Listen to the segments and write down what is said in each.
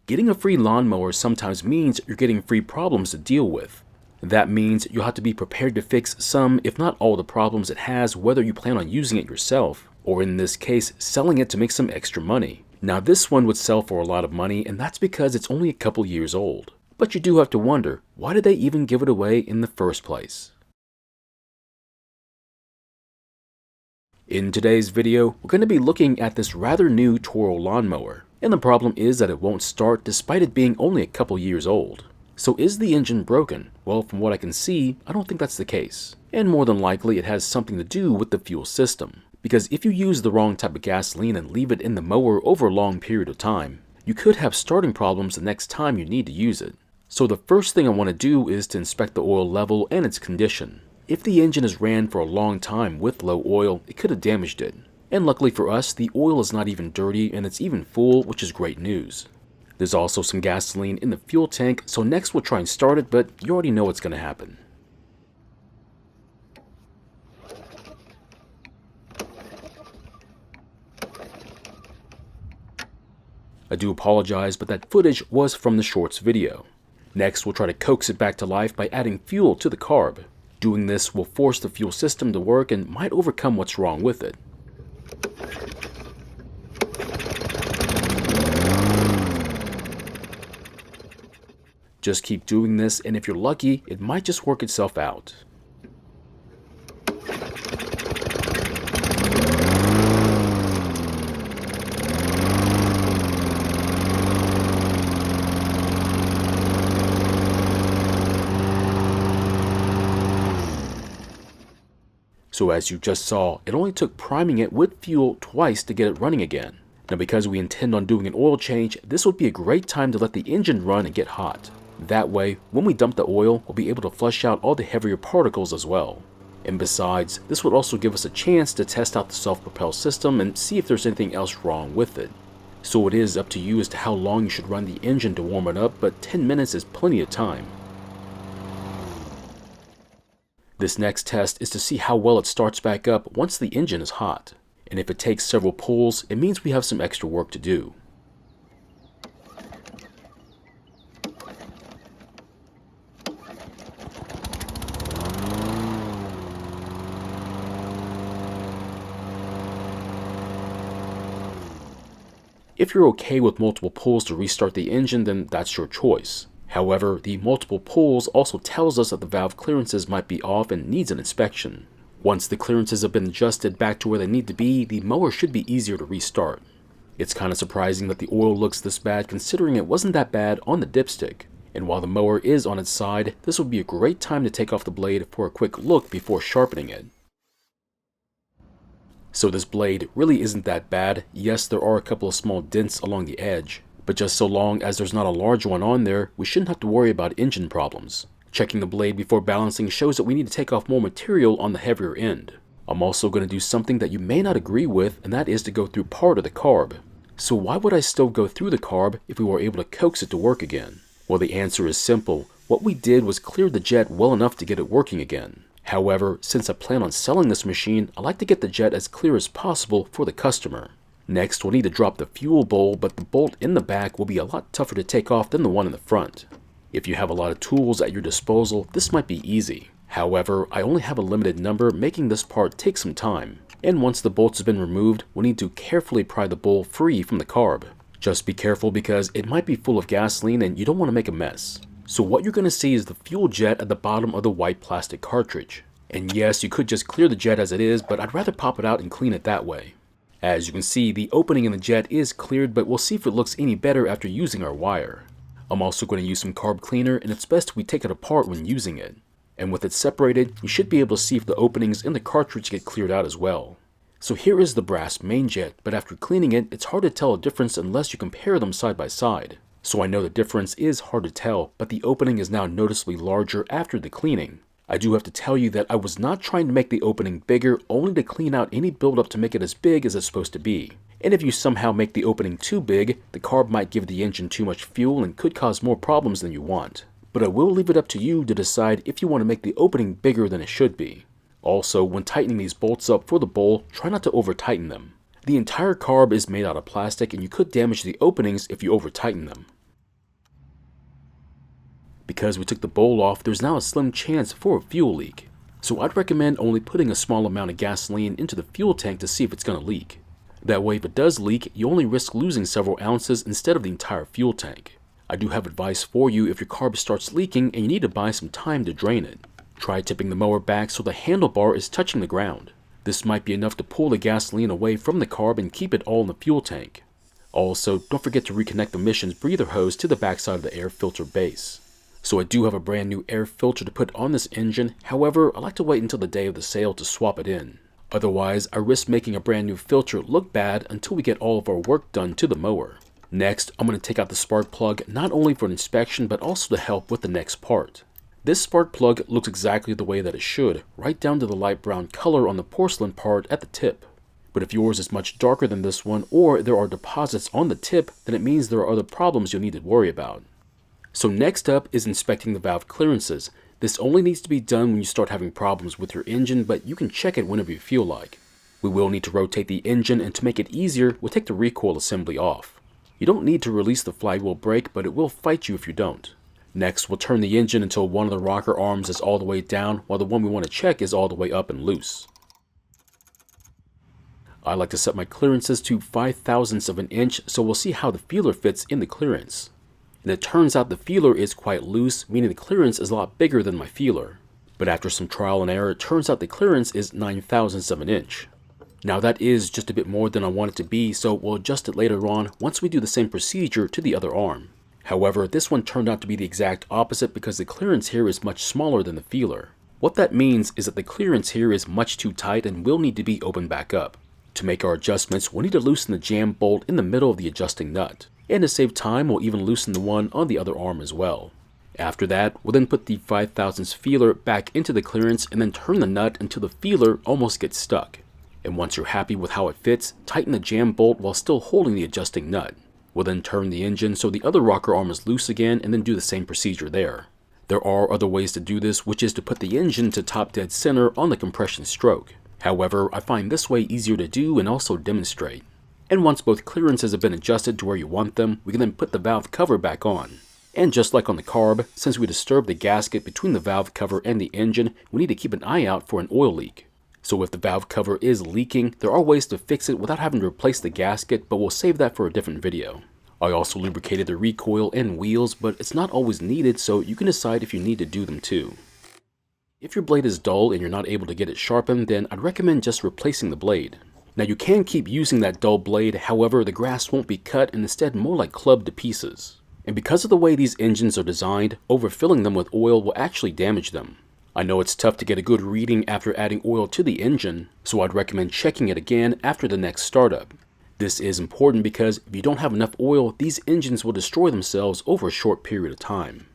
Getting a free lawnmower sometimes means you're getting free problems to deal with. That means you'll have to be prepared to fix some, if not all, the problems it has, whether you plan on using it yourself, or in this case, selling it to make some extra money. Now this one would sell for a lot of money, and that's because it's only a couple years old. But you do have to wonder, why did they even give it away in the first place? In today's video, we're going to be looking at this rather new Toro lawnmower, and the problem is that it won't start despite it being only a couple years old. So is the engine broken? Well, from what I can see, I don't think that's the case. And more than likely it has something to do with the fuel system. Because if you use the wrong type of gasoline and leave it in the mower over a long period of time, you could have starting problems the next time you need to use it. So the first thing I want to do is to inspect the oil level and its condition. If the engine has ran for a long time with low oil, it could have damaged it. And luckily for us, the oil is not even dirty and it's even full, which is great news. There's also some gasoline in the fuel tank, so next we'll try and start it, but you already know what's going to happen. I do apologize, but that footage was from the shorts video. Next, we'll try to coax it back to life by adding fuel to the carb. Doing this will force the fuel system to work and might overcome what's wrong with it. Just keep doing this, and if you're lucky, it might just work itself out. So as you just saw, it only took priming it with fuel twice to get it running again. Now because we intend on doing an oil change, this would be a great time to let the engine run and get hot. That way, when we dump the oil, we'll be able to flush out all the heavier particles as well. And besides, this would also give us a chance to test out the self-propel system and see if there's anything else wrong with it. So it is up to you as to how long you should run the engine to warm it up, but 10 minutes is plenty of time. This next test is to see how well it starts back up once the engine is hot. And if it takes several pulls, it means we have some extra work to do. If you're okay with multiple pulls to restart the engine, then that's your choice. However, the multiple pulls also tells us that the valve clearances might be off and needs an inspection. Once the clearances have been adjusted back to where they need to be, the mower should be easier to restart. It's kind of surprising that the oil looks this bad considering it wasn't that bad on the dipstick. And while the mower is on its side, this would be a great time to take off the blade for a quick look before sharpening it. So this blade really isn't that bad. Yes, there are a couple of small dents along the edge, but just so long as there's not a large one on there, we shouldn't have to worry about engine problems. Checking the blade before balancing shows that we need to take off more material on the heavier end. I'm also going to do something that you may not agree with, and that is to go through part of the carb. So why would I still go through the carb if we were able to coax it to work again? Well, the answer is simple. What we did was clear the jet well enough to get it working again. However, since I plan on selling this machine, I like to get the jet as clear as possible for the customer. Next, we'll need to drop the fuel bowl, but the bolt in the back will be a lot tougher to take off than the one in the front. If you have a lot of tools at your disposal, this might be easy. However, I only have a limited number, making this part take some time. And once the bolts have been removed, we'll need to carefully pry the bowl free from the carb. Just be careful because it might be full of gasoline and you don't want to make a mess. So what you're going to see is the fuel jet at the bottom of the white plastic cartridge. And yes, you could just clear the jet as it is, but I'd rather pop it out and clean it that way. As you can see, the opening in the jet is cleared, but we'll see if it looks any better after using our wire. I'm also going to use some carb cleaner, and it's best we take it apart when using it. And with it separated, you should be able to see if the openings in the cartridge get cleared out as well. So here is the brass main jet, but after cleaning it, it's hard to tell a difference unless you compare them side by side. So I know the difference is hard to tell, but the opening is now noticeably larger after the cleaning. I do have to tell you that I was not trying to make the opening bigger, only to clean out any buildup to make it as big as it's supposed to be. And if you somehow make the opening too big, the carb might give the engine too much fuel and could cause more problems than you want. But I will leave it up to you to decide if you want to make the opening bigger than it should be. Also, when tightening these bolts up for the bowl, try not to over-tighten them. The entire carb is made out of plastic and you could damage the openings if you over-tighten them. because we took the bowl off, there's now a slim chance for a fuel leak. So I'd recommend only putting a small amount of gasoline into the fuel tank to see if it's going to leak. That way if it does leak, you only risk losing several ounces instead of the entire fuel tank. I do have advice for you if your carb starts leaking and you need to buy some time to drain it. Try tipping the mower back so the handlebar is touching the ground. This might be enough to pull the gasoline away from the carb and keep it all in the fuel tank. Also, don't forget to reconnect the emissions breather hose to the backside of the air filter base. So I do have a brand new air filter to put on this engine, however, I like to wait until the day of the sale to swap it in. Otherwise, I risk making a brand new filter look bad until we get all of our work done to the mower. Next, I'm going to take out the spark plug not only for an inspection but also to help with the next part. This spark plug looks exactly the way that it should, right down to the light brown color on the porcelain part at the tip. But if yours is much darker than this one, or there are deposits on the tip, then it means there are other problems you'll need to worry about. So next up is inspecting the valve clearances. This only needs to be done when you start having problems with your engine, but you can check it whenever you feel like. We will need to rotate the engine, and to make it easier, we'll take the recoil assembly off. You don't need to release the flywheel brake, but it will fight you if you don't. Next, we'll turn the engine until one of the rocker arms is all the way down, while the one we want to check is all the way up and loose. I like to set my clearances to 5/1000ths of an inch, so we'll see how the feeler fits in the clearance. And it turns out the feeler is quite loose, meaning the clearance is a lot bigger than my feeler. But after some trial and error, it turns out the clearance is 9/1000ths of an inch. Now that is just a bit more than I want it to be, so we'll adjust it later on once we do the same procedure to the other arm. However, this one turned out to be the exact opposite because the clearance here is much smaller than the feeler. What that means is that the clearance here is much too tight and will need to be opened back up. To make our adjustments, we'll need to loosen the jam bolt in the middle of the adjusting nut. And to save time, we'll even loosen the one on the other arm as well. After that, we'll then put the 5/1000ths feeler back into the clearance and then turn the nut until the feeler almost gets stuck. And once you're happy with how it fits, tighten the jam bolt while still holding the adjusting nut. We'll then turn the engine so the other rocker arm is loose again and then do the same procedure there. There are other ways to do this, which is to put the engine to top dead center on the compression stroke. However, I find this way easier to do and also demonstrate. And once both clearances have been adjusted to where you want them, we can then put the valve cover back on. And just like on the carb, since we disturbed the gasket between the valve cover and the engine, we need to keep an eye out for an oil leak. So if the valve cover is leaking, there are ways to fix it without having to replace the gasket, but we'll save that for a different video. I also lubricated the recoil and wheels, but it's not always needed, so you can decide if you need to do them too. If your blade is dull and you're not able to get it sharpened, then I'd recommend just replacing the blade. Now you can keep using that dull blade, however the grass won't be cut and instead more like clubbed to pieces. And because of the way these engines are designed, overfilling them with oil will actually damage them. I know it's tough to get a good reading after adding oil to the engine, so I'd recommend checking it again after the next startup. This is important because if you don't have enough oil, these engines will destroy themselves over a short period of time.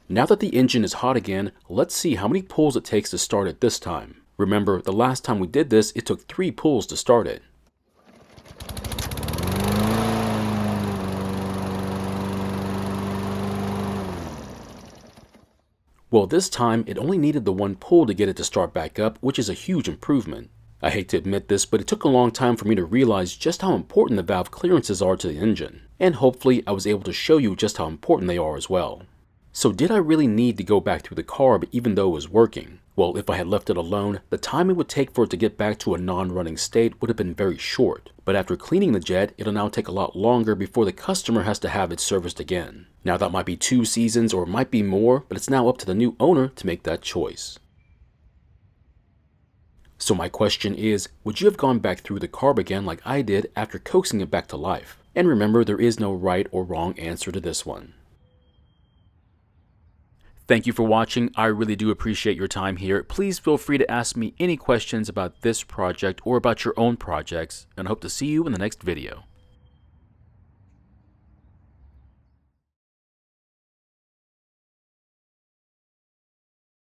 Now that the engine is hot again, let's see how many pulls it takes to start it this time. Remember, the last time we did this, it took 3 pulls to start it. Well, this time, it only needed the 1 pull to get it to start back up, which is a huge improvement. I hate to admit this, but it took a long time for me to realize just how important the valve clearances are to the engine. And hopefully, I was able to show you just how important they are as well. So did I really need to go back through the carb even though it was working? Well, if I had left it alone, the time it would take for it to get back to a non-running state would have been very short. But after cleaning the jet, it'll now take a lot longer before the customer has to have it serviced again. Now that might be 2 seasons or it might be more, but it's now up to the new owner to make that choice. So my question is, would you have gone back through the carb again like I did after coaxing it back to life? And remember, there is no right or wrong answer to this one. Thank you for watching. I really do appreciate your time here. Please feel free to ask me any questions about this project or about your own projects, and I hope to see you in the next video.